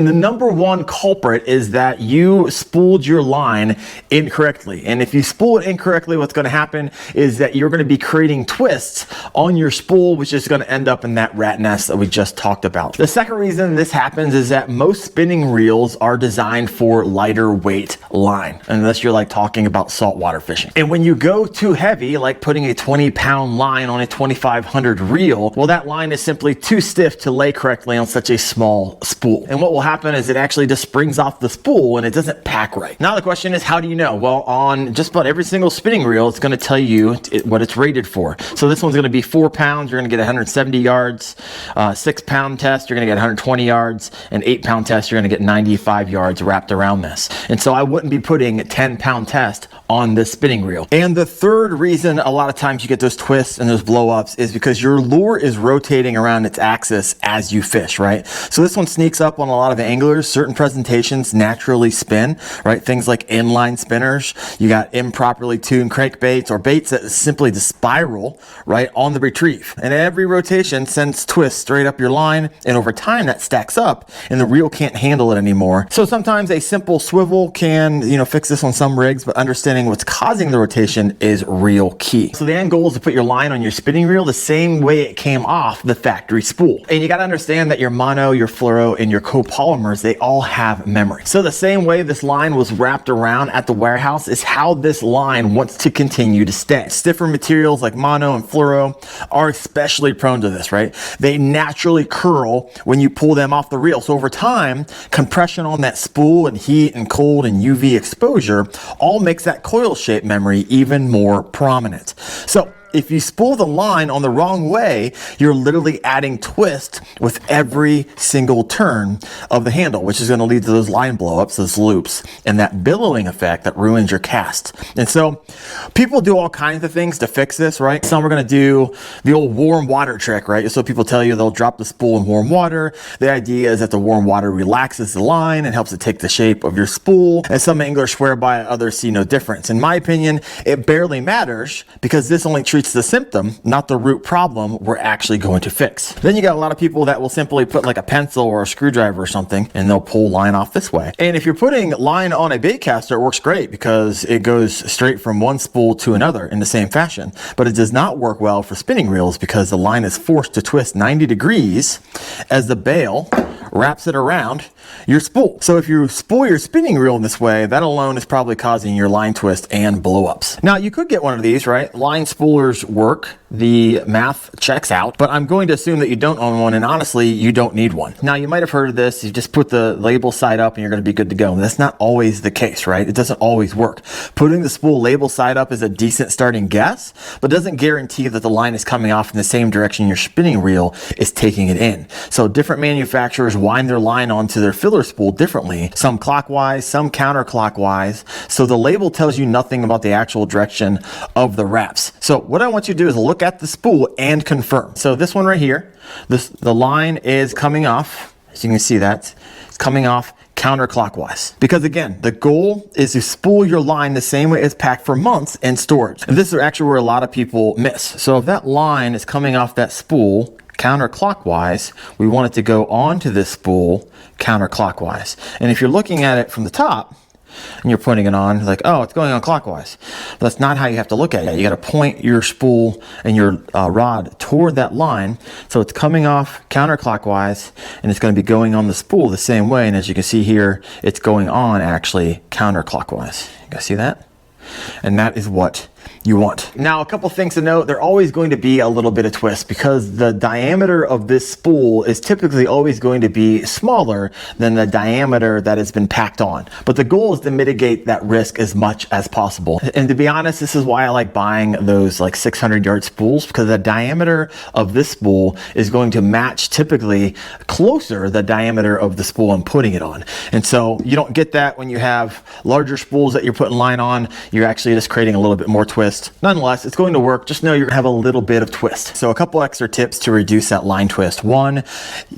And the number one culprit is that you spooled your line incorrectly. And if you spool it incorrectly, what's going to happen is that you're going to be creating twists on your spool, which is going to end up in that rat nest that we just talked about. The second reason this happens is that most spinning reels are designed for lighter weight line, unless you're like talking about saltwater fishing. And when you go too heavy, like putting a 20-pound line on a 2500 reel, well, that line is simply too stiff to lay correctly on such a small spool. And what will happen is it actually just springs off the spool and it doesn't pack right. Now the question is, how do you know? Well, on just about every single spinning reel, it's going to tell you what it's rated for. So this one's going to be 4 pounds, you're going to get 170 yards. 6-pound test, you're going to get 120 yards. And 8-pound test, you're going to get 95 yards wrapped around this. And so I wouldn't be putting a 10-pound test on this spinning reel. And the third reason a lot of times you get those twists and those blow ups is because your lure is rotating around its axis as you fish, right? So this one sneaks up on a lot of anglers. Certain presentations naturally spin, right? Things like inline spinners. You got improperly tuned crankbaits or baits that simply just spiral, right, on the retrieve. And every rotation sends twists straight up your line, and over time that stacks up and the reel can't handle it anymore. So sometimes a simple swivel can, fix this on some rigs, but understanding what's causing the rotation is real key. So the end goal is to put your line on your spinning reel the same way it came off the factory spool. And you got to understand that your mono, your fluoro, and your copolymers, they all have memory. So the same way this line was wrapped around at the warehouse is how this line wants to continue to stay. Stiffer materials like mono and fluoro are especially prone to this, right? They naturally curl when you pull them off the reel. So over time, compression on that spool and heat and cold and UV exposure all makes that coil shape memory even more prominent. So if you spool the line on the wrong way, you're literally adding twist with every single turn of the handle, which is going to lead to those line blowups, those loops, and that billowing effect that ruins your cast. And so people do all kinds of things to fix this, right? Some are going to do the old warm water trick, right? So people tell you they'll drop the spool in warm water. The idea is that the warm water relaxes the line and helps it take the shape of your spool. And some anglers swear by it, others see no difference. In my opinion, it barely matters because this only treats the symptom, not the root problem we're actually going to fix. Then you got a lot of people that will simply put like a pencil or a screwdriver or something and they'll pull line off this way. And if you're putting line on a bait caster, it works great because it goes straight from one spool to another in the same fashion. But it does not work well for spinning reels because the line is forced to twist 90 degrees as the bail wraps it around your spool. So if you spool your spinning reel in this way, that alone is probably causing your line twist and blow ups. Now you could get one of these, right? Line spoolers work. The math checks out, but I'm going to assume that you don't own one, and honestly, you don't need one. Now you might have heard of this. You just put the label side up and you're going to be good to go. And that's not always the case, right? It doesn't always work. Putting the spool label side up is a decent starting guess, but doesn't guarantee that the line is coming off in the same direction your spinning reel is taking it in. So different manufacturers wind their line onto their filler spool differently, some clockwise, some counterclockwise. So the label tells you nothing about the actual direction of the wraps. So what I want you to do is look at the spool and confirm. So this one right here, the line is coming off, as you can see that, it's coming off counterclockwise. Because again, the goal is to spool your line the same way it's packed for months in storage. And this is actually where a lot of people miss. So if that line is coming off that spool counterclockwise, we want it to go onto this spool counterclockwise. And if you're looking at it from the top, and you're putting it on, like, oh, it's going on clockwise. But that's not how you have to look at it. You got to point your spool and your rod toward that line. So it's coming off counterclockwise and it's going to be going on the spool the same way. And as you can see here, it's going on actually counterclockwise. You guys see that? And that is what you want. Now, a couple things to note, they're always going to be a little bit of twist because the diameter of this spool is typically always going to be smaller than the diameter that has been packed on. But the goal is to mitigate that risk as much as possible. And to be honest, this is why I like buying those like 600-yard spools, because the diameter of this spool is going to match typically closer the diameter of the spool I'm putting it on. And so you don't get that when you have larger spools that you're putting line on. You're actually just creating a little bit more twist. Nonetheless, it's going to work. Just know you're gonna have a little bit of twist. So a couple extra tips to reduce that line twist. One,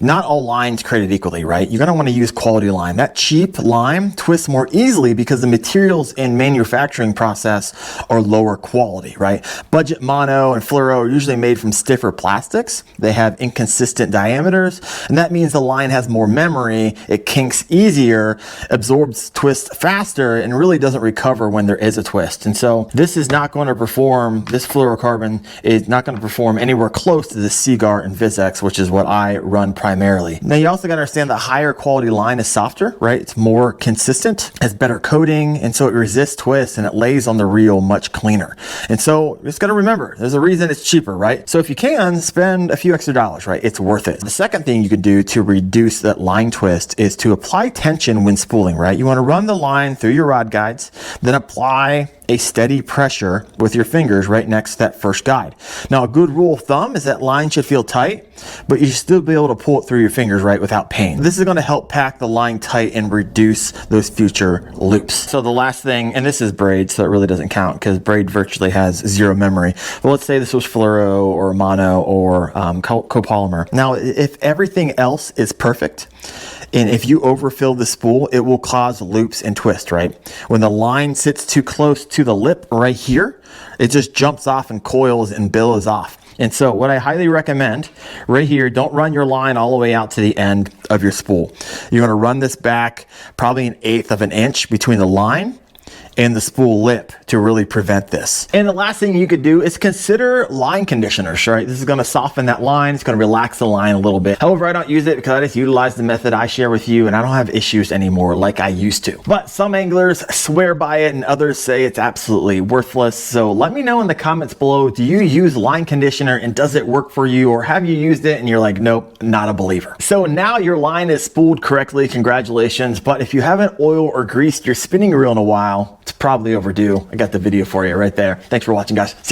not all lines created equally, right? You're gonna wanna use quality lime. That cheap lime twists more easily because the materials in manufacturing process are lower quality, right? Budget mono and fluoro are usually made from stiffer plastics. They have inconsistent diameters, and that means the line has more memory, it kinks easier, absorbs twist faster, and really doesn't recover when there is a twist. And so this is not going to perform, this fluorocarbon is not going to perform anywhere close to the Seaguar InvizX, which is what I run primarily. Now you also got to understand that higher quality line is softer, right? It's more consistent, has better coating, and so it resists twists and it lays on the reel much cleaner. And so just got to remember, there's a reason it's cheaper, right? So if you can, spend a few extra dollars, right? It's worth it. The second thing you could do to reduce that line twist is to apply tension when spooling, right? You want to run the line through your rod guides, then apply a steady pressure with your fingers right next to that first guide. Now, a good rule of thumb is that line should feel tight, but you should still be able to pull it through your fingers, right, without pain. This is going to help pack the line tight and reduce those future loops. So the last thing, and this is braid, so it really doesn't count because braid virtually has zero memory. But let's say this was fluoro or mono or copolymer. Now, if everything else is perfect, and if you overfill the spool, it will cause loops and twists, right? When the line sits too close to the lip right here, it just jumps off and coils and billows off. And so what I highly recommend right here, don't run your line all the way out to the end of your spool. You're gonna run this back probably 1/8 of an inch between the line and the spool lip to really prevent this. And the last thing you could do is consider line conditioners, right? This is gonna soften that line, it's gonna relax the line a little bit. However, I don't use it because I just utilize the method I share with you and I don't have issues anymore like I used to. But some anglers swear by it and others say it's absolutely worthless. So let me know in the comments below, do you use line conditioner and does it work for you? Or have you used it and you're like, nope, not a believer. So now your line is spooled correctly, congratulations. But if you haven't oiled or greased your spinning reel in a while, it's probably overdue. I got the video for you right there. Thanks for watching, guys. See you.